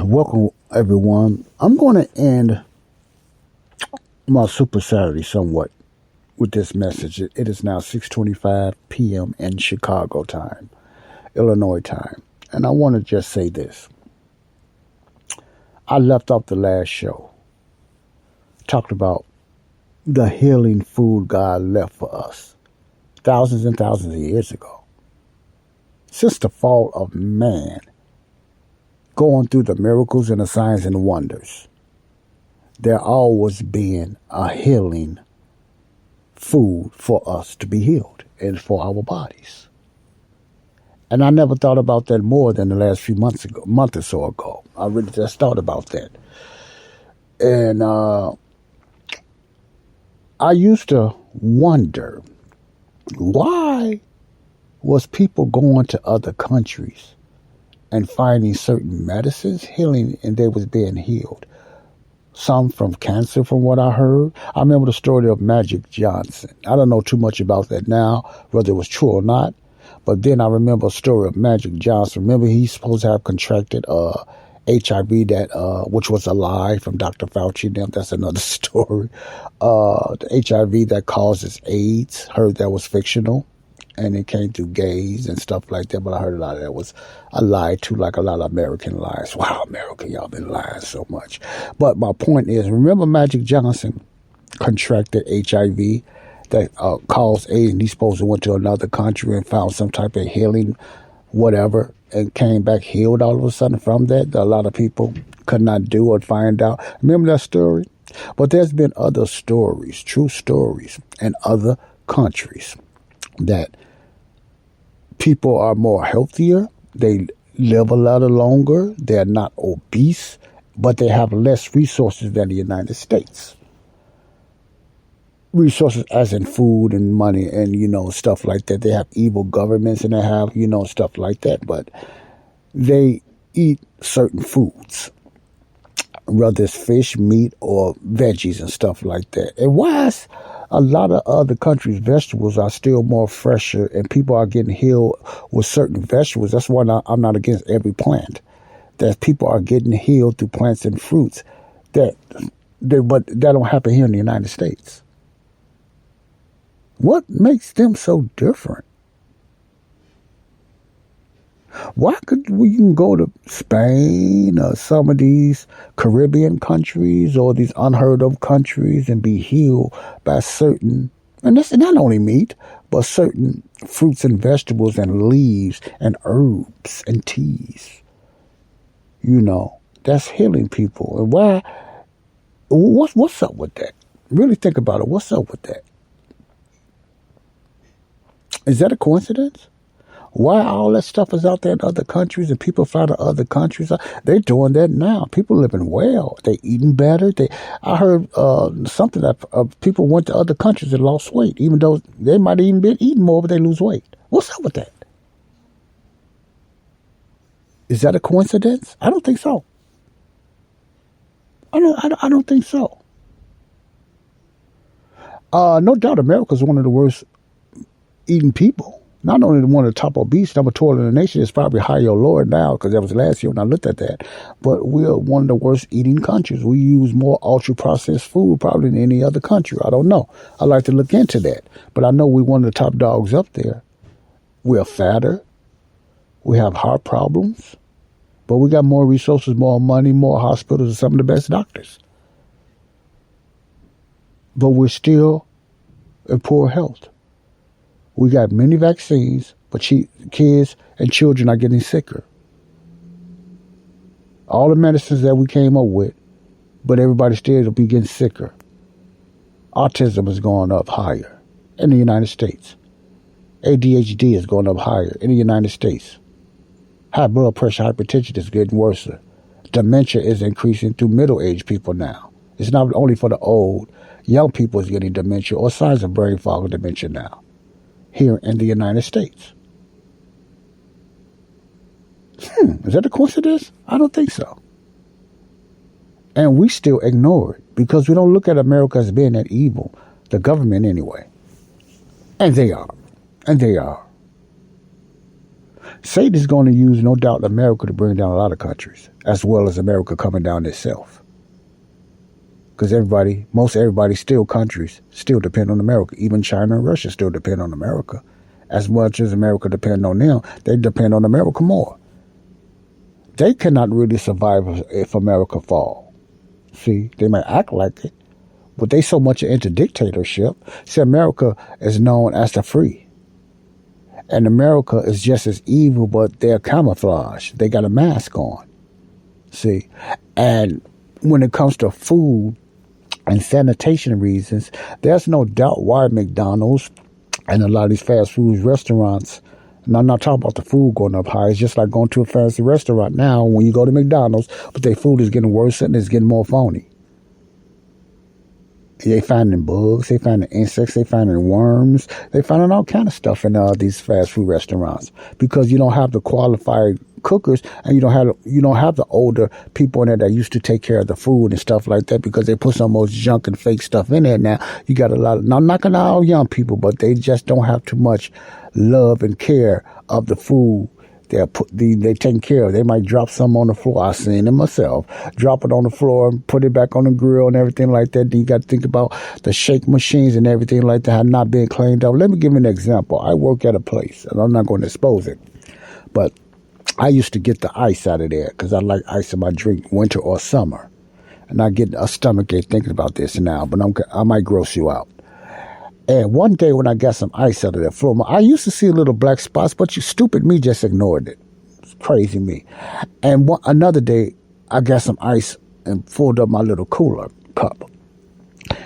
Welcome, everyone. I'm going to end my Super Saturday somewhat with this message. It is now 6:25 p.m. in Chicago time, Illinois time. And I want to just say this. I left off the last show, talked about the healing food God left for us thousands and thousands of years ago. Since the fall of man, going through the miracles and the signs and wonders, there always been a healing food for us to be healed and for our bodies. And I never thought about that more than the last few month or so ago. I really just thought about that. And I used to wonder, why was people going to other countries and finding certain medicines, healing, and they was being healed? Some from cancer, from what I heard. I remember the story of Magic Johnson. I don't know too much about that now, whether it was true or not. But then I remember a story of Magic Johnson. Remember, he's supposed to have contracted HIV, which was a lie from Dr. Fauci. Now, that's another story. The HIV that causes AIDS, heard that was fictional. And it came through gays and stuff like that. But I heard a lot of that was a lie too, like a lot of American lies. Wow, America, y'all been lying so much. But my point is, remember Magic Johnson contracted HIV that caused AIDS, and he's supposed to went to another country and found some type of healing, whatever, and came back healed all of a sudden from that a lot of people could not do or find out. Remember that story? But there's been other stories, true stories, in other countries that people are more healthier, they live a lot longer, they're not obese, but they have less resources than the United States. Resources as in food and money and, stuff like that. They have evil governments and they have, stuff like that. But they eat certain foods, whether it's fish, meat, or veggies and stuff like that. And why is a lot of other countries' vegetables are still more fresher and people are getting healed with certain vegetables? That's why I'm not against every plant. That people are getting healed through plants and fruits. But that don't happen here in the United States. What makes them so different? Why you can go to Spain or some of these Caribbean countries or these unheard of countries and be healed by certain, and this is not only meat, but certain fruits and vegetables and leaves and herbs and teas. That's healing people. And why? What's up with that? Really think about it. What's up with that? Is that a coincidence? Why all that stuff is out there in other countries and people fly to other countries? They're doing that now. People living well. They eating better. I heard something that people went to other countries and lost weight, even though they might have even been eating more, but they lose weight. What's up with that? Is that a coincidence? I don't think so. I don't think so. No doubt America is one of the worst eating people. Not only one of the top obese, number 12 in the nation. Is probably higher or lower now because that was last year when I looked at that. But we're one of the worst eating countries. We use more ultra-processed food probably than any other country. I don't know. I'd like to look into that. But I know we're one of the top dogs up there. We're fatter. We have heart problems. But we got more resources, more money, more hospitals, and some of the best doctors. But we're still in poor health. We got many vaccines, but kids and children are getting sicker. All the medicines that we came up with, but everybody still will be getting sicker. Autism is going up higher in the United States. ADHD is going up higher in the United States. High blood pressure, hypertension is getting worse. Dementia is increasing through middle-aged people now. It's not only for the old. Young people is getting dementia or signs of brain fog or dementia now. Here in the United States. Is that a coincidence? I don't think so. And we still ignore it because we don't look at America as being that evil. The government anyway. And they are. Satan is going to use, no doubt, America to bring down a lot of countries, as well as America coming down itself. Because most everybody, still countries, still depend on America. Even China and Russia still depend on America. As much as America depend on them, they depend on America more. They cannot really survive if America fall. See, they may act like it, but they so much into dictatorship. See, America is known as the free. And America is just as evil, but they're camouflage. They got a mask on. See, and when it comes to food and sanitation reasons, there's no doubt why McDonald's and a lot of these fast food restaurants, and I'm not talking about the food going up high, it's just like going to a fancy restaurant now when you go to McDonald's, but their food is getting worse and it's getting more phony. They finding bugs, they finding insects, they finding worms, they finding all kind of stuff in these fast food restaurants because you don't have the qualified cookers and you don't have the older people in there that used to take care of the food and stuff like that because they put some most junk and fake stuff in there. Now you got a lot of, not knocking out all young people, but they just don't have too much love and care of the food. They taking care of. They might drop some on the floor. I seen it myself. Drop it on the floor and put it back on the grill and everything like that. Then you got to think about the shake machines and everything like that have not been cleaned up. Let me give you an example. I work at a place, and I'm not going to expose it, but I used to get the ice out of there because I like ice in my drink, winter or summer. And I get a stomachache thinking about this now, but I might gross you out. And one day when I got some ice out of that floor, I used to see little black spots, but you stupid me just ignored it. It's crazy me. And another day, I got some ice and filled up my little cooler cup.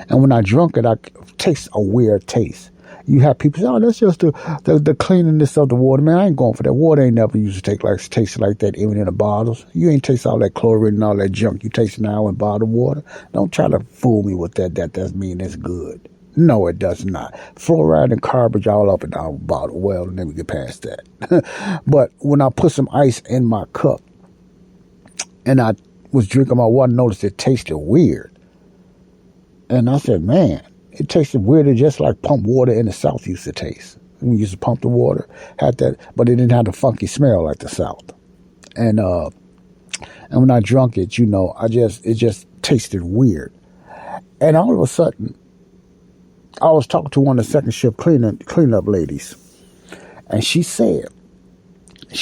And when I drunk it, I taste a weird taste. You have people say, oh, that's just the cleanliness of the water. Man, I ain't going for that. Water ain't never used to taste like that, even in the bottles. You ain't taste all that chlorine and all that junk you taste now in bottled water. Don't try to fool me with that. That doesn't mean it's good. No, it does not. Fluoride and garbage all up and down the bottle. Well, let me get past that. But when I put some ice in my cup and I was drinking my water, I noticed it tasted weird. And I said, man, it tasted weirder just like pump water in the South used to taste. We used to pump the water, had that, but it didn't have the funky smell like the South. And when I drunk it, it just tasted weird. And all of a sudden, I was talking to one of the second shift cleanup ladies, and she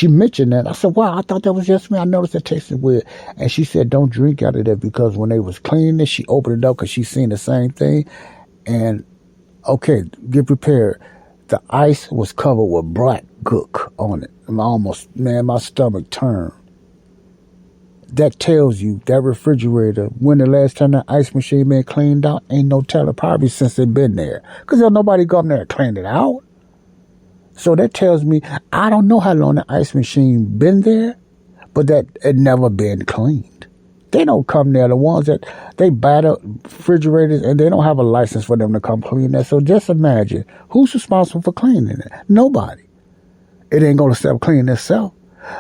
mentioned that. I said, wow, I thought that was just me. I noticed it tasted weird. And she said, don't drink out of there because when they was cleaning it, she opened it up because she seen the same thing. And, okay, get prepared. The ice was covered with black gook on it. My stomach turned. That tells you that refrigerator, when the last time that ice machine been cleaned out, ain't no telling, probably since it been there. Because there's nobody go up there and clean it out. So that tells me, I don't know how long the ice machine been there, but that it never been cleaned. They don't come there. The ones that they buy the refrigerators and they don't have a license for them to come clean that. So just imagine, who's responsible for cleaning it? Nobody. It ain't going to stop cleaning itself.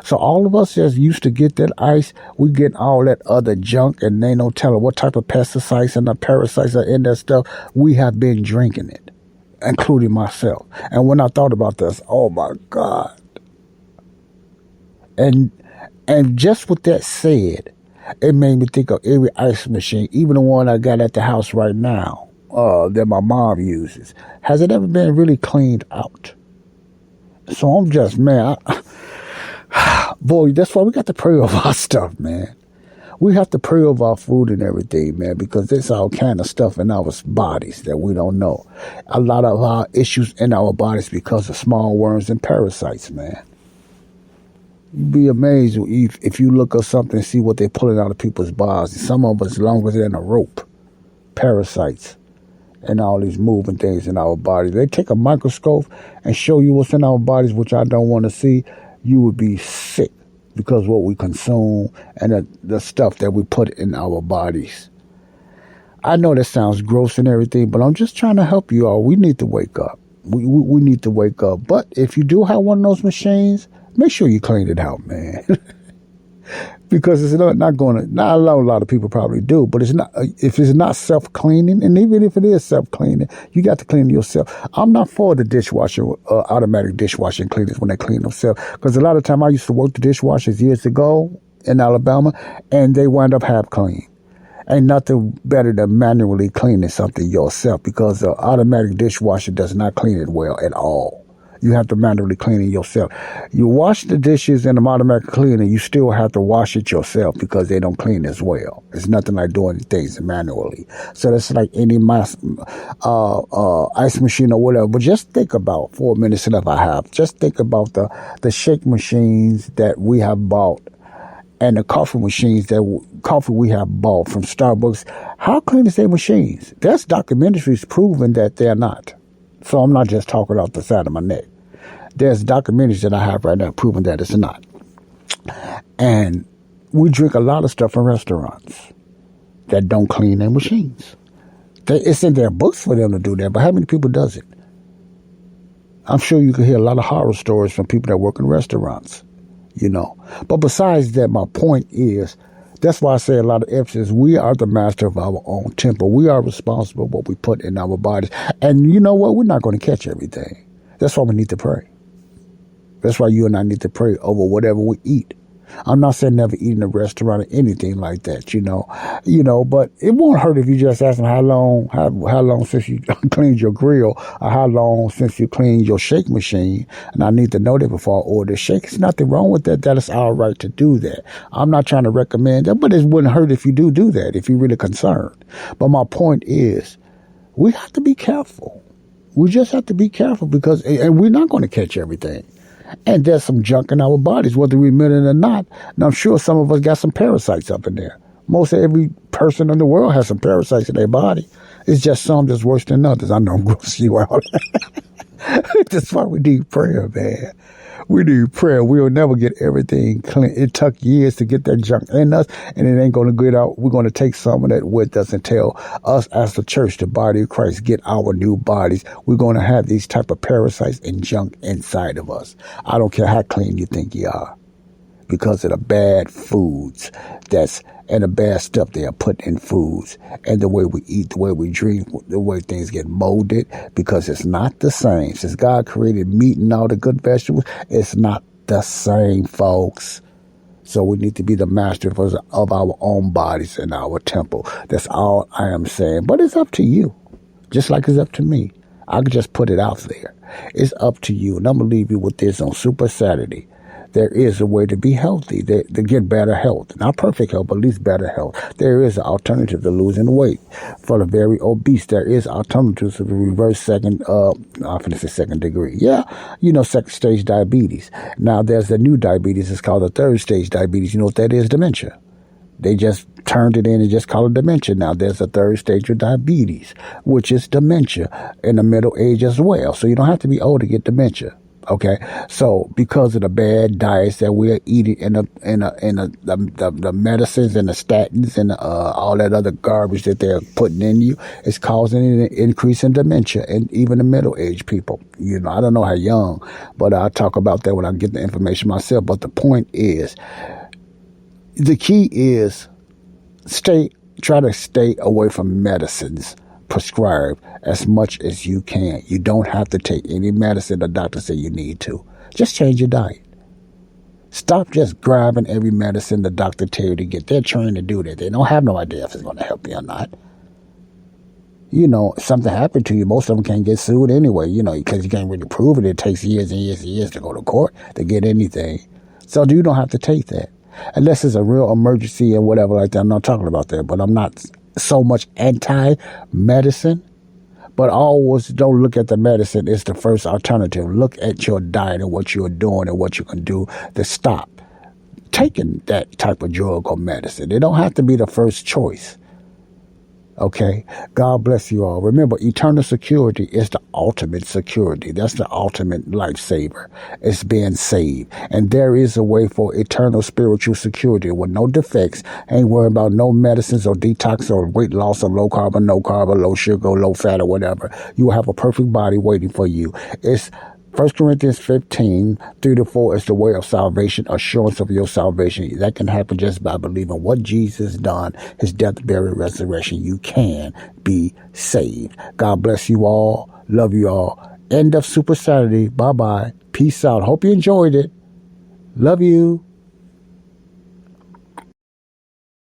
So all of us just used to get that ice. We get all that other junk and they don't tell us what type of pesticides and the parasites are in that stuff. We have been drinking it, including myself. And when I thought about this, oh my God. And just with that said, it made me think of every ice machine, even the one I got at the house right now, that my mom uses. Has it ever been really cleaned out? So I'm just, man, boy, that's why we got to pray over our stuff, man. We have to pray over our food and everything, man, because there's all kind of stuff in our bodies that we don't know. A lot of our issues in our bodies because of small worms and parasites, man. You'd be amazed if you look up something and see what they're pulling out of people's bodies. Some of us longer than a rope. Parasites and all these moving things in our bodies. They take a microscope and show you what's in our bodies, which I don't want to see. You would be sick because what we consume and the stuff that we put in our bodies. I know that sounds gross and everything, but I'm just trying to help you all. We need to wake up. We need to wake up. But if you do have one of those machines, make sure you clean it out, man. because it's not going to, not a lot of people probably do, but it's not, if it's not self-cleaning, and even if it is self-cleaning, you got to clean yourself. I'm not for the dishwasher, automatic dishwashing cleaners when they clean themselves, because a lot of time I used to work the dishwashers years ago in Alabama, and they wind up half clean. Ain't nothing better than manually cleaning something yourself, because the automatic dishwasher does not clean it well at all. You have to manually clean it yourself. You wash the dishes in an automatic cleaner, you still have to wash it yourself because they don't clean as well. It's nothing like doing things manually. So that's like any ice machine or whatever. But just think about, for a minute, if I have, just think about the shake machines that we have bought and the coffee machines coffee we have bought from Starbucks. How clean is their machines? There's documentaries proving that they're not. So I'm not just talking off the side of my neck. There's documentaries that I have right now proving that it's not. And we drink a lot of stuff in restaurants that don't clean their machines. It's in their books for them to do that, but how many people does it? I'm sure you can hear a lot of horror stories from people that work in restaurants, you know. But besides that, my point is, that's why I say a lot of emphasis. We are the master of our own temple. We are responsible for what we put in our bodies. And you know what? We're not going to catch everything. That's why we need to pray. That's why you and I need to pray over whatever we eat. I'm not saying never eat in a restaurant or anything like that, you know, but it won't hurt if you just ask them how long since you cleaned your grill, or how long since you cleaned your shake machine. And I need to know that before I order shake. There's nothing wrong with that. That is our right to do that. I'm not trying to recommend that, but it wouldn't hurt if you do that, if you're really concerned. But my point is, we have to be careful. We just have to be careful, because, and we're not going to catch everything. And there's some junk in our bodies, whether we admit it or not. And I'm sure some of us got some parasites up in there. Most every person in the world has some parasites in their body. It's just some that's worse than others. I know I'm grossing you out. That's why we need prayer, man. We need prayer. We'll never get everything clean. It took years to get that junk in us, and it ain't going to get out. We're going to take some of that with us and tell us as the church, the body of Christ, get our new bodies. We're going to have these type of parasites and junk inside of us. I don't care how clean you think you are, because of the bad foods and the bad stuff they are putting in foods, and the way we eat, the way we drink, the way things get molded, because it's not the same. Since God created meat and all the good vegetables, it's not the same, folks. So we need to be the master of our own bodies and our temple. That's all I am saying. But it's up to you, just like it's up to me. I could just put it out there. It's up to you. And I'm going to leave you with this on Super Saturday. There is a way to be healthy, to get better health. Not perfect health, but at least better health. There is an alternative to losing weight. For the very obese, there is alternatives to the reverse second degree. Yeah, second stage diabetes. Now, there's a new diabetes. It's called the third stage diabetes. You know what that is? Dementia. They just turned it in and just call it dementia. Now, there's a third stage of diabetes, which is dementia in the middle age as well. So you don't have to be old to get dementia. Okay, so because of the bad diets that we're eating, and the medicines and the statins and all that other garbage that they're putting in you, it's causing an increase in dementia, and even the middle aged people. I don't know how young, but I'll talk about that when I get the information myself. But the point is, the key is try to stay away from medicines prescribed as much as you can. You don't have to take any medicine the doctor say you need to. Just change your diet. Stop just grabbing every medicine the doctor tell you to get. They're trained to do that. They don't have no idea if it's going to help you or not. If something happened to you, most of them can't get sued anyway, because you can't really prove it. It takes years and years and years to go to court to get anything. So you don't have to take that. Unless it's a real emergency and whatever like that. I'm not talking about that, but I'm not so much anti-medicine, but always don't look at the medicine. It's the first alternative. Look at your diet and what you're doing and what you can do to stop taking that type of drug or medicine. It don't have to be the first choice. Okay, God bless you all. Remember, eternal security is the ultimate security. That's the ultimate lifesaver. It's being saved. And there is a way for eternal spiritual security with no defects. Ain't worried about no medicines or detox or weight loss or low carb or no carb or low sugar or low fat or whatever. You will have a perfect body waiting for you. It's 1 Corinthians 15, 3-4 is the way of salvation, assurance of your salvation. That can happen just by believing what Jesus done, his death, burial, resurrection. You can be saved. God bless you all. Love you all. End of Super Saturday. Bye-bye. Peace out. Hope you enjoyed it. Love you.